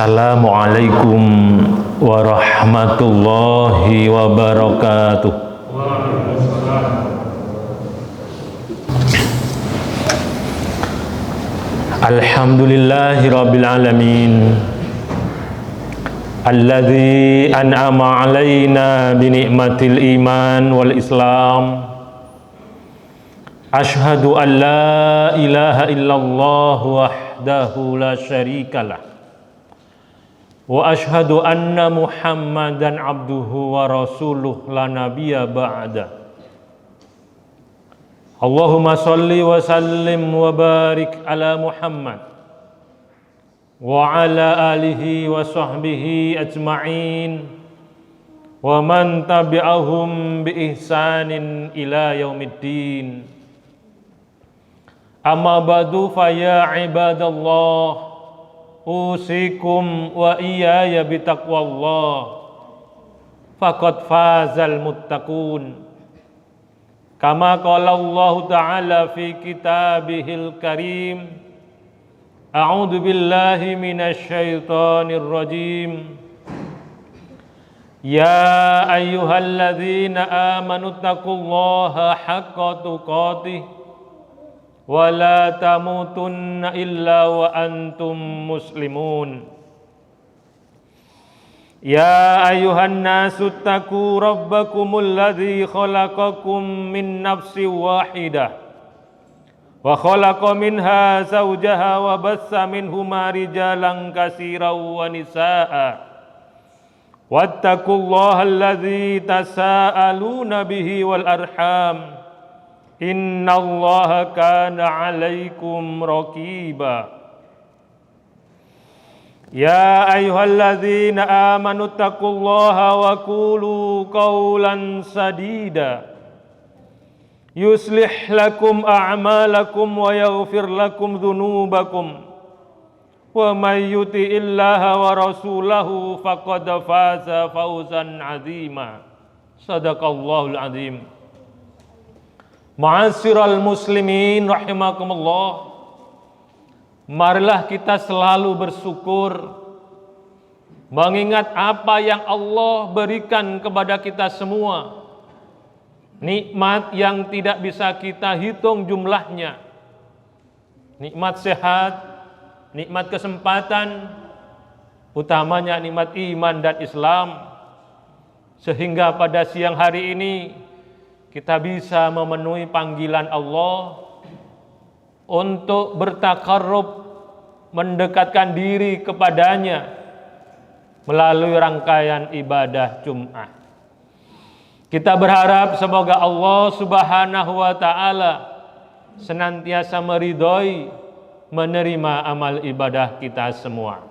Assalamualaikum warahmatullahi wabarakatuh. Alhamdulillahi rabbil alamin, alladzi an'ama alaina bi ni'matil iman wal islam. Ashhadu an la ilaha illallah wahdahu la syarikalah, wa ashhadu anna Muhammadan abduhu wa rasuluh la nabiyya ba'da. Allahumma salli wa sallim wa barik ala Muhammad wa ala alihi wa sahbihi ajma'in wa man tabi'ahum bi ihsanin ila yaumiddin. Amma ba'du fa ya ibadallah, usikum wa iyaya bitaqwallah, faqad fazal muttaqun. Kama qala Allah Ta'ala fi kitabihil karim, a'udzu billahi minasy syaithanir rajim. Ya ayyuhalladzina amanu taqullaha haqqa tuqatih wa la tamutunna illa wa antum muslimun. Ya ayuhan nasu taqu rabbakumul ladzi khalaqakum min nafsin wahidah wa khalaqa minha zawjaha wa bassa minhuma rijalan katsiran wa nisaa'a wattaqullaha alladzi tasaaluna bihi wal arham innallaha kana 'alaikum raqiba. Ya ayyuhalladzina amanu taqullaha wa qulu qawlan sadida yuslih lakum a'malakum wa yaghfir lakum dhunubakum wa may yuti'illaha wa rasulahu faqad faza fawzan 'azima. Shadaqallahul 'azim. Ma'asyiral muslimin rahimakumullah, marilah kita selalu bersyukur mengingat apa yang Allah berikan kepada kita semua, nikmat yang tidak bisa kita hitung jumlahnya, nikmat sehat, nikmat kesempatan, utamanya nikmat iman dan Islam, sehingga pada siang hari ini kita bisa memenuhi panggilan Allah untuk bertakarrub, mendekatkan diri kepadanya melalui rangkaian ibadah Jum'ah. Kita berharap semoga Allah Subhanahu wa ta'ala senantiasa meridhoi, menerima amal ibadah kita semua.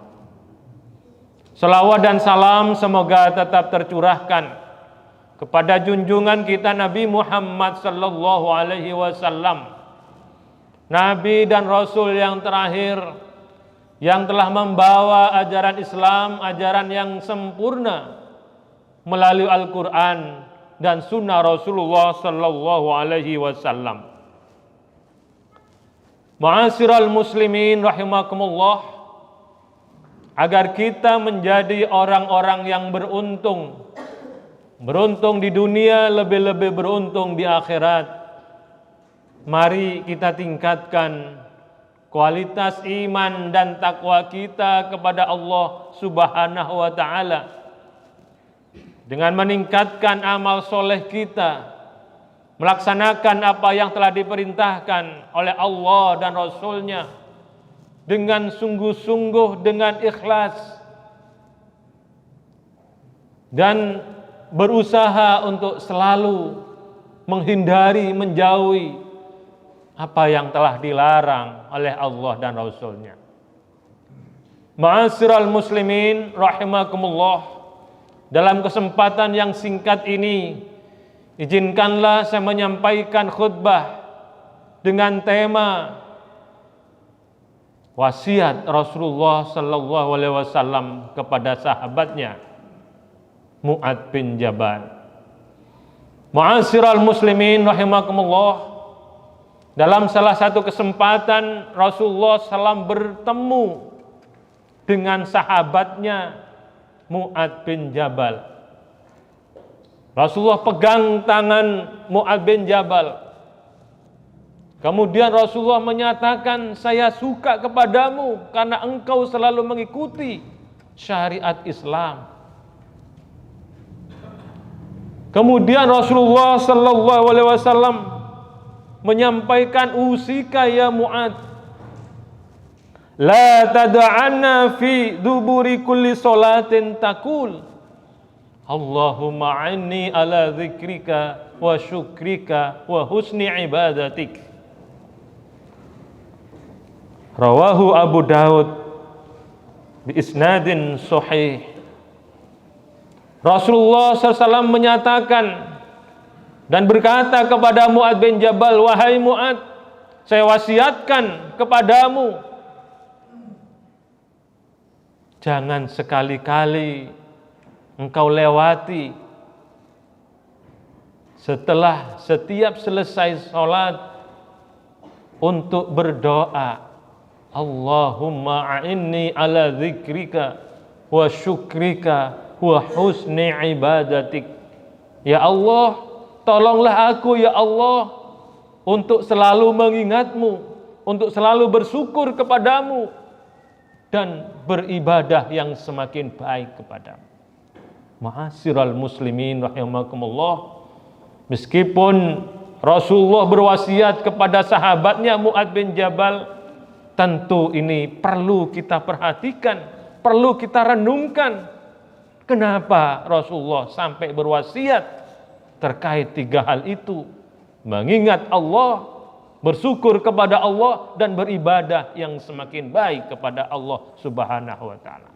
Selawat dan salam semoga tetap tercurahkan kepada junjungan kita Nabi Muhammad sallallahu alaihi wasallam, Nabi dan Rasul yang terakhir, yang telah membawa ajaran Islam, ajaran yang sempurna melalui Al-Quran dan sunnah Rasulullah sallallahu alaihi wasallam. Ma'asyiral muslimin rahimakumullah, agar kita menjadi orang-orang yang beruntung di dunia, lebih-lebih beruntung di akhirat, mari kita tingkatkan kualitas iman dan takwa kita kepada Allah Subhanahu wa ta'ala dengan meningkatkan amal soleh kita, melaksanakan apa yang telah diperintahkan oleh Allah dan Rasul-Nya dengan sungguh-sungguh, dengan ikhlas, dan berusaha untuk selalu menghindari, menjauhi apa yang telah dilarang oleh Allah dan Rasul-Nya. Ma'asyiral muslimin rahimakumullah, dalam kesempatan yang singkat ini, izinkanlah saya menyampaikan khutbah dengan tema wasiat Rasulullah sallallahu alaihi wasallam kepada sahabatnya Mu'ad bin Jabal. Ma'asyiral muslimin rahimakumullah, dalam salah satu kesempatan Rasulullah SAW bertemu dengan sahabatnya Mu'adz bin Jabal. Rasulullah pegang tangan Mu'adz bin Jabal. Kemudian Rasulullah menyatakan, saya suka kepadamu karena engkau selalu mengikuti syariat Islam. Kemudian Rasulullah sallallahu alaihi wasallam menyampaikan, usika ya Mu'adz, la tad'anna fi duburi kulli salatin taqul Allahumma a'inni ala dzikrika wa syukrika wa husni ibadatik. Rawahu Abu Daud bi isnadin sahih. Rasulullah SAW menyatakan dan berkata kepada Mu'adz bin Jabal, wahai Mu'adz, saya wasiatkan kepadamu, jangan sekali-kali engkau lewati setelah setiap selesai sholat untuk berdoa, Allahumma a'inni ala dzikrika wa syukrika wa husni ibadatik. Ya Allah, tolonglah aku ya Allah untuk selalu mengingatmu, untuk selalu bersyukur kepadamu dan beribadah yang semakin baik kepadamu. Ma'asyiral muslimin rahimakumullah, meskipun Rasulullah berwasiat kepada sahabatnya Mu'adz bin Jabal, tentu ini perlu kita perhatikan, perlu kita renungkan. Kenapa Rasulullah sampai berwasiat terkait 3 hal itu? Mengingat Allah, bersyukur kepada Allah, dan beribadah yang semakin baik kepada Allah Subhanahu wa ta'ala.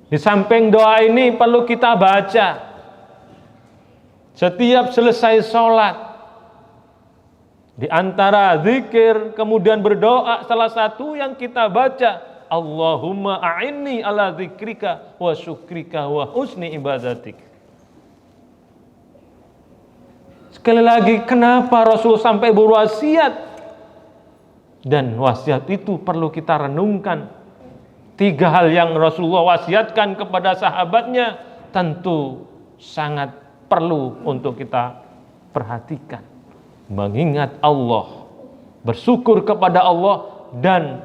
Di samping doa ini perlu kita baca setiap selesai sholat. Di antara zikir kemudian berdoa, salah satu yang kita baca, Allahumma a'inni ala zikrika wa syukrika wa husni ibadatik. Sekali lagi, kenapa Rasul sampai berwasiat? Dan wasiat itu perlu kita renungkan. 3 hal yang Rasulullah wasiatkan kepada sahabatnya tentu sangat perlu untuk kita perhatikan. Mengingat Allah, bersyukur kepada Allah, dan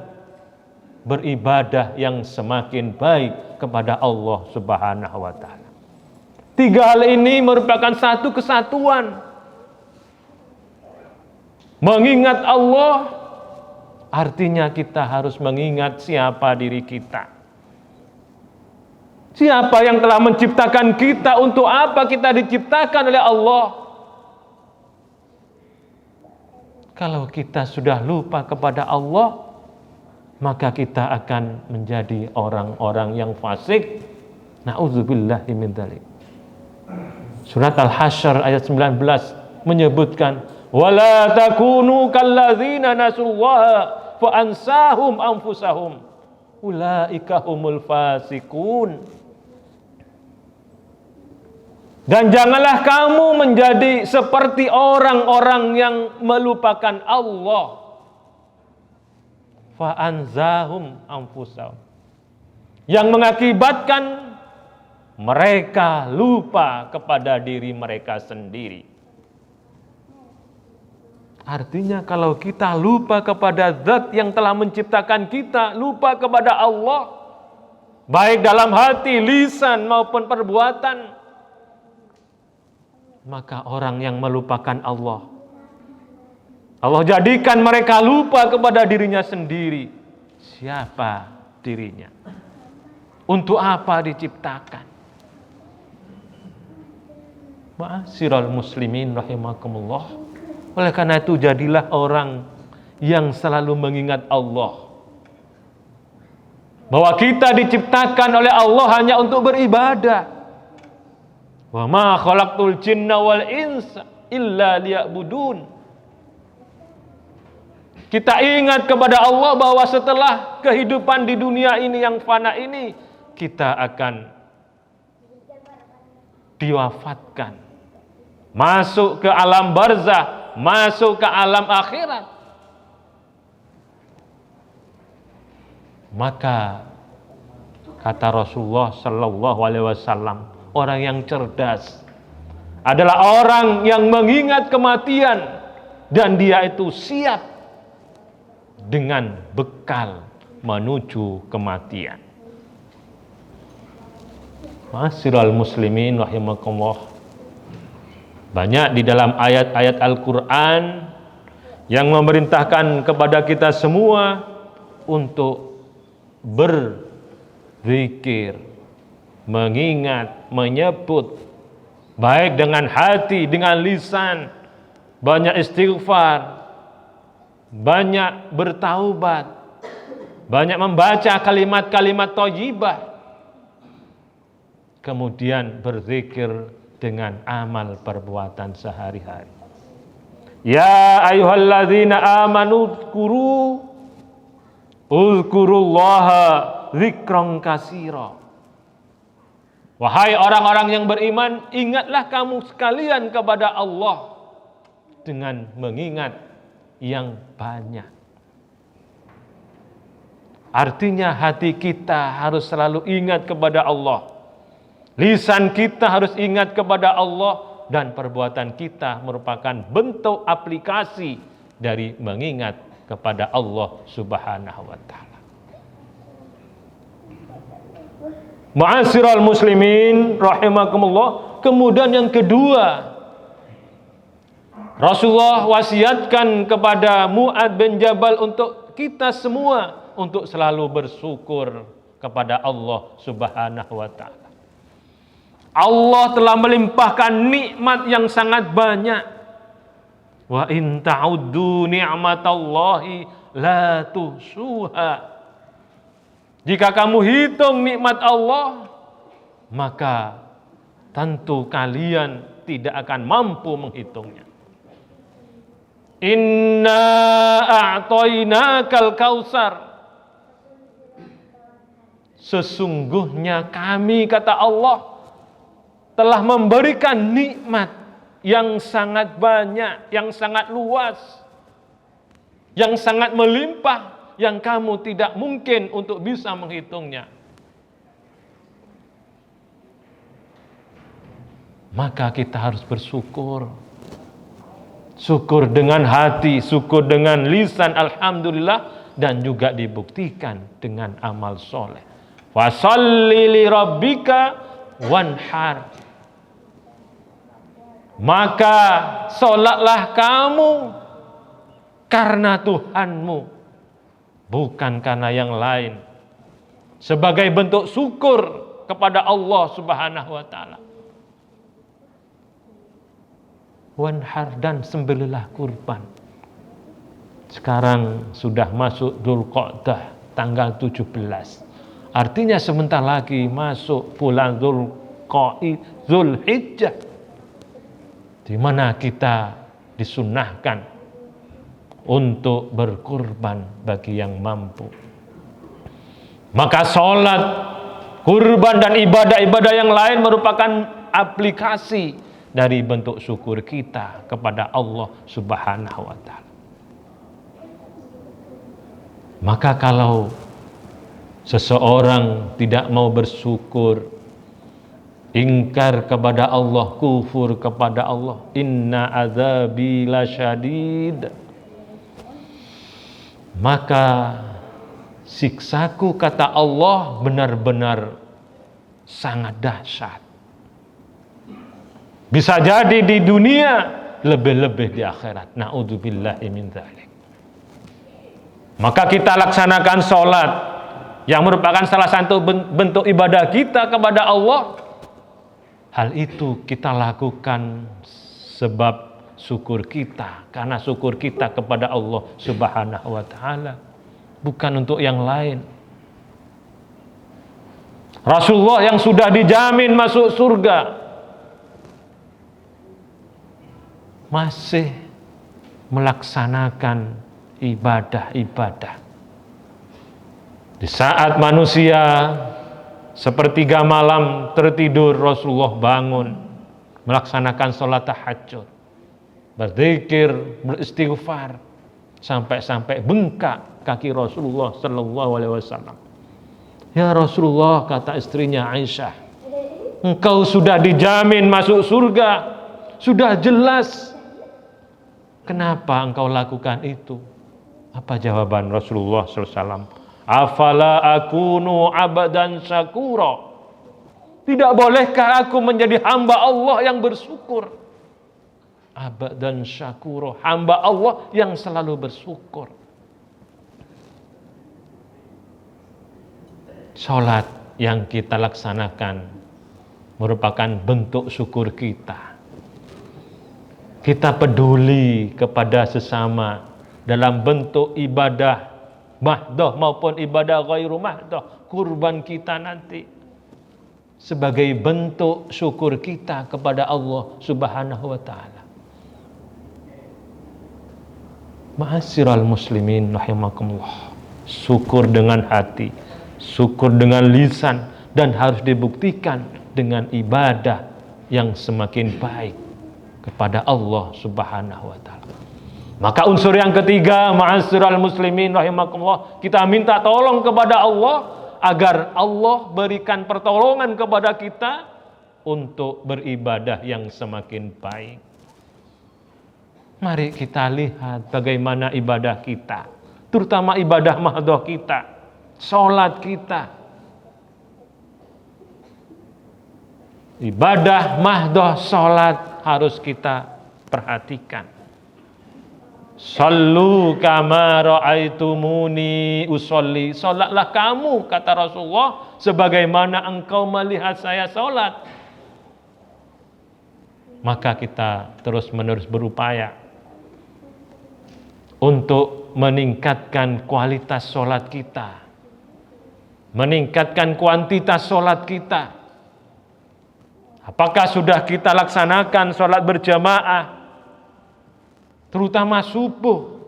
beribadah yang semakin baik kepada Allah Subhanahu wa ta'ala. 3 hal ini merupakan satu kesatuan. Mengingat Allah artinya kita harus mengingat siapa diri kita. Siapa yang telah menciptakan kita, untuk apa kita diciptakan oleh Allah. Kalau kita sudah lupa kepada Allah, maka kita akan menjadi orang-orang yang fasik. Na'udzubillahi min dzalik. Surat Al-Hasyr ayat 19 menyebutkan, wala takunu kalladzina nasullaha fa ansahum anfusahum ulaika humul fasikun. Dan janganlah kamu menjadi seperti orang-orang yang melupakan Allah. Fa anzahum anfusahum, yang mengakibatkan mereka lupa kepada diri mereka sendiri. Artinya kalau kita lupa kepada zat yang telah menciptakan kita, lupa kepada Allah, baik dalam hati, lisan maupun perbuatan, maka orang yang melupakan Allah, Allah jadikan mereka lupa kepada dirinya sendiri. Siapa dirinya? Untuk apa diciptakan? Ma'asyiral muslimin rahimakumullah. Oleh karena itu, jadilah orang yang selalu mengingat Allah, bahwa kita diciptakan oleh Allah hanya untuk beribadah. Wa ma khalaqtul jinna wal insa illa liya'budun. Kita ingat kepada Allah bahwa setelah kehidupan di dunia ini yang fana ini, kita akan diwafatkan, masuk ke alam barzah, masuk ke alam akhirat. Maka kata Rasulullah sallallahu alaihi wasallam, orang yang cerdas adalah orang yang mengingat kematian dan dia itu siap dengan bekal menuju kematian. Ma'asyiral muslimin rahimakumullah. Banyak di dalam ayat-ayat Al-Quran yang memerintahkan kepada kita semua untuk berzikir, mengingat, menyebut, baik dengan hati, dengan lisan, banyak istighfar, banyak bertaubat, banyak membaca kalimat-kalimat thayyibah, kemudian berzikir dengan amal perbuatan sehari-hari. Ya ayyuhalladzina amanu uzkurullaha dzikran katsira. Wahai orang-orang yang beriman, ingatlah kamu sekalian kepada Allah dengan mengingat yang banyak. Artinya hati kita harus selalu ingat kepada Allah. Lisan kita harus ingat kepada Allah, dan perbuatan kita merupakan bentuk aplikasi dari mengingat kepada Allah Subhanahu wa taala. Ma'asyiral muslimin rahimakumullah. Kemudian yang kedua, Rasulullah wasiatkan kepada Mu'adz bin Jabal untuk kita semua untuk selalu bersyukur kepada Allah Subhanahu wa taala. Allah telah melimpahkan nikmat yang sangat banyak. Wa in ta'uddu ni'matallahi la tuhsuha. Jika kamu hitung nikmat Allah, maka tentu kalian tidak akan mampu menghitungnya. Inna a'tainakal kautsar. Sesungguhnya kami, kata Allah, telah memberikan nikmat yang sangat banyak, yang sangat luas, yang sangat melimpah, yang kamu tidak mungkin untuk bisa menghitungnya. Maka kita harus bersyukur. Syukur dengan hati, syukur dengan lisan, alhamdulillah, dan juga dibuktikan dengan amal soleh. Fasholli li rabbika wanhar. Maka sholatlah kamu karena Tuhanmu, bukan karena yang lain, sebagai bentuk syukur kepada Allah Subhanahu wa taala. Wanhar, dan sembelihlah kurban. Sekarang sudah masuk Dzulqa'dah tanggal 17. Artinya sebentar lagi masuk bulan Dzulhijjah, di mana kita disunnahkan untuk berkurban bagi yang mampu. Maka sholat, kurban, dan ibadah-ibadah yang lain merupakan aplikasi dari bentuk syukur kita kepada Allah Subhanahu wa taala. Maka kalau seseorang tidak mau bersyukur, ingkar kepada Allah, kufur kepada Allah, inna azabi lasyadid, maka siksaku, kata Allah, benar-benar sangat dahsyat. Bisa jadi di dunia, lebih-lebih di akhirat. Na'udzubillahi min dzalik. Maka kita laksanakan sholat, yang merupakan salah satu bentuk ibadah kita kepada Allah. Hal itu kita lakukan sebab syukur kita, karena syukur kita kepada Allah Subhanahu wa taala, bukan untuk yang lain. Rasulullah yang sudah dijamin masuk surga masih melaksanakan ibadah-ibadah. Di saat manusia sepertiga malam tertidur, Rasulullah bangun melaksanakan sholat tahajud, berzikir, beristighfar, sampai-sampai bengkak kaki Rasulullah Sallallahu Alaihi Wasallam. Ya Rasulullah, kata istrinya Aisyah, engkau sudah dijamin masuk surga, sudah jelas. Kenapa engkau lakukan itu? Apa jawaban Rasulullah SAW? Afala akunu abadan syakura. Tidak bolehkah aku menjadi hamba Allah yang bersyukur? Abadan syakura, hamba Allah yang selalu bersyukur. Salat yang kita laksanakan merupakan bentuk syukur kita. Kita peduli kepada sesama dalam bentuk ibadah mahdoh maupun ibadah ghairu mahdoh, kurban kita nanti sebagai bentuk syukur kita kepada Allah Subhanahu wa taala. Ma'asyiral muslimin rahimakumullah. Syukur dengan hati, syukur dengan lisan, dan harus dibuktikan dengan ibadah yang semakin baik kepada Allah Subhanahu wa taala. Maka unsur yang ketiga, ma'asyiral muslimin rahimakumullah, kita minta tolong kepada Allah agar Allah berikan pertolongan kepada kita untuk beribadah yang semakin baik. Mari kita lihat bagaimana ibadah kita, terutama ibadah mahdoh kita, sholat kita. Ibadah mahdoh sholat harus kita perhatikan. Sallu kama ra'aitumuni usolli. Sholatlah kamu, kata Rasulullah, sebagaimana engkau melihat saya sholat. Maka kita terus-menerus berupaya untuk meningkatkan kualitas sholat kita, meningkatkan kuantitas sholat kita. Apakah sudah kita laksanakan sholat berjamaah, terutama subuh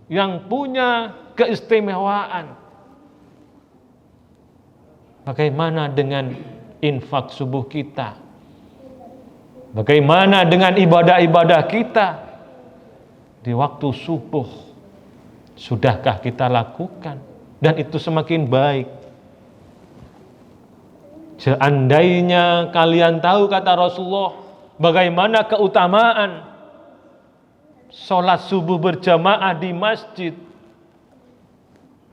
yang punya keistimewaan? Bagaimana dengan infak subuh kita? Bagaimana dengan ibadah-ibadah kita di waktu subuh? Sudahkah kita lakukan? Dan itu semakin baik. Seandainya kalian tahu, kata Rasulullah, bagaimana keutamaan sholat subuh berjamaah di masjid,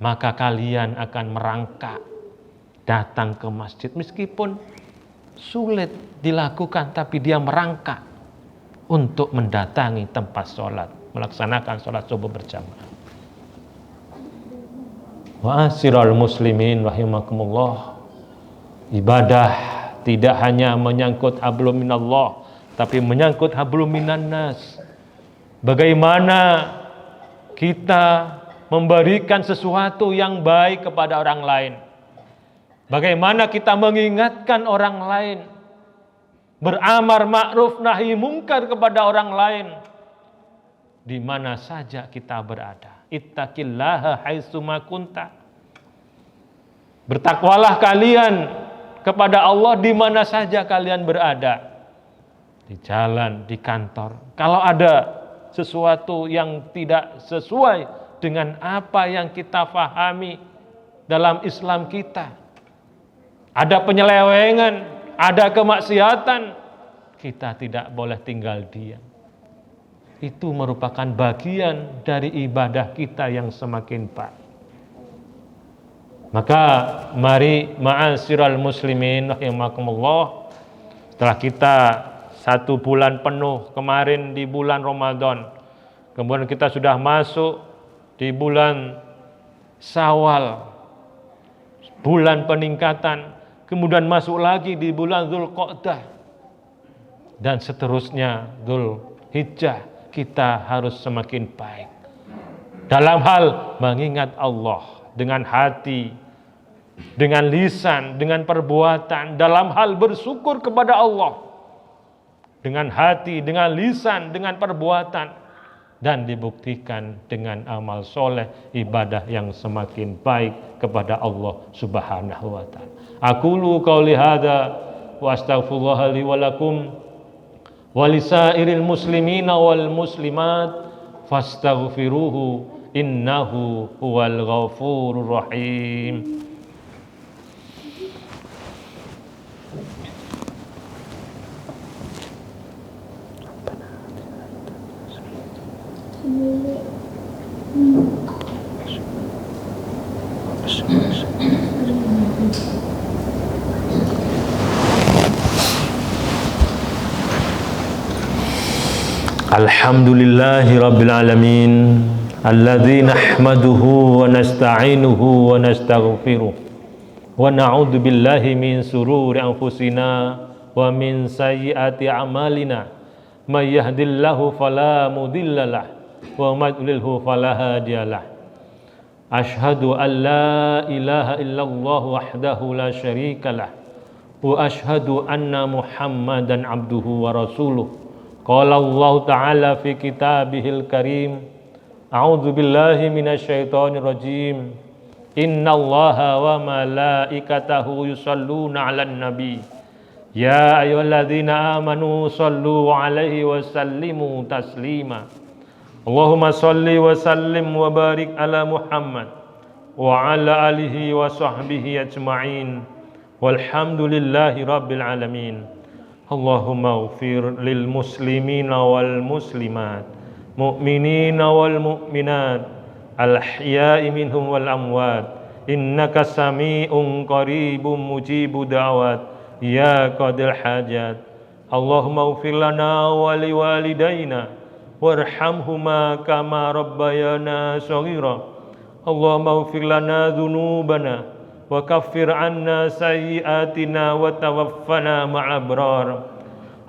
maka kalian akan merangkak datang ke masjid. Meskipun sulit dilakukan, tapi dia merangkak untuk mendatangi tempat sholat, melaksanakan sholat subuh berjamaah. Ma'asyiral muslimin rahimakumullah. Ibadah tidak hanya menyangkut hablum minallah, tapi menyangkut hablum minannas. Bagaimana kita memberikan sesuatu yang baik kepada orang lain? Bagaimana kita mengingatkan orang lain? Beramar ma'ruf nahi mungkar kepada orang lain di mana saja kita berada. Ittaqillaha haitsuma kunta. Bertakwalah kalian kepada Allah di mana saja kalian berada. Di jalan, di kantor. Kalau ada sesuatu yang tidak sesuai dengan apa yang kita fahami dalam Islam kita, ada penyelewengan, ada kemaksiatan, kita tidak boleh tinggal diam. Itu merupakan bagian dari ibadah kita yang semakin baik. Maka mari ma'asyiral muslimin rahimakumullah, setelah kita 1 bulan penuh kemarin di bulan Ramadan, kemudian kita sudah masuk di bulan Syawal, bulan peningkatan, kemudian masuk lagi di bulan Dzulqa'dah, dan seterusnya Dzulhijjah, kita harus semakin baik dalam hal mengingat Allah dengan hati, dengan lisan, dengan perbuatan, dalam hal bersyukur kepada Allah dengan hati, dengan lisan, dengan perbuatan, dan dibuktikan dengan amal soleh, ibadah yang semakin baik kepada Allah Subhanahu wa ta'ala. Aqulu qauli hadza wa astaghfirullah li wa lakum wa lisairil muslimina wal muslimat fastaghfiruhu innahu huwal ghafurur rahim. Alhamdulillahi Rabbil Alamin alladzi nahmaduhu wa nasta'inuhu wa nastaghfiruh wa na'udzu billahi min sururi anfusina wa min sayyiati a'malina may yahdihillahu fala mudhillalah wa may yudlilhu fala hadiyalah. Ashhadu an la ilaha illallah wahdahu la syarikalah wa ashhadu anna Muhammadan abduhu wa rasuluh. Qala Allah Ta'ala fi kitabihil karim, a'udzu billahi minasyaitonir rajim. Innallaha wa malaikatahu yusholluna 'alan nabi. Ya ayyuhalladzina amanu shollu 'alaihi wa sallimu taslima. Allahumma sholli wa sallim wa barik ala Muhammad wa ala alihi wa sahbihi ajma'in. Walhamdulillahi rabbil alamin. Allahumma ufir lil muslimina wal muslimat, mu'minina wal mu'minat, al-ahya'i minhum wal amwat, innaka sami'un qaribun mujibu da'wat, ya qadil hajat. Allahumma ufir lana wa liwalidayna warhamhuma kama rabbayana shaghira. Allahumma ufir lana dhunubana wa kaffir anna sayyiatina wa tawaffana ma'al abrar.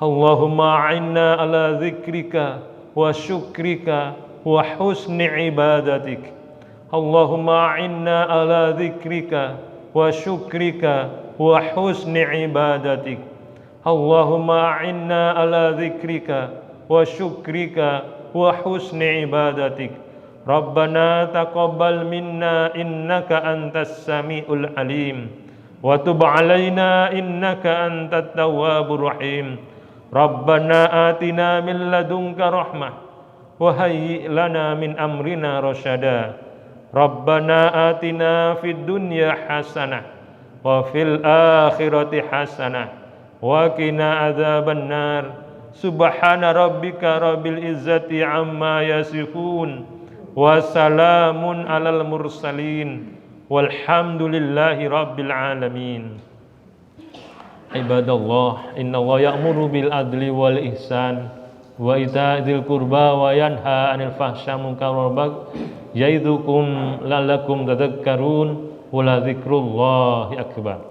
Allahumma a'inna ala dzikrika wa syukrika wa husni ibadatik. Allahumma a'inna ala dzikrika wa syukrika wa husni ibadatik. Allahumma a'inna ala dzikrika wa syukrika wa husni ibadatik. Rabbana taqabbal minna innaka antas samiul alim wa tub alaina innaka antat tawwabur rahim. Rabbana atina min ladunka rahmah wa hayyi lana min amrina rasyada. Rabbana atina fid dunya hasanah wa fil akhirati hasanah wa qina adzabannar. Subhana rabbika rabbil izzati amma yasifun wa salamun alal mursalin walhamdulillahi rabbil alamin. Ibadallah, innallaha ya'muru bil adli wal ihsan wa ita'il qurba wa yanha 'anil fahsya'i munkar wal baghi ya'idzukum la'allakum tadhakkarun wa la dzikrullahi akbar.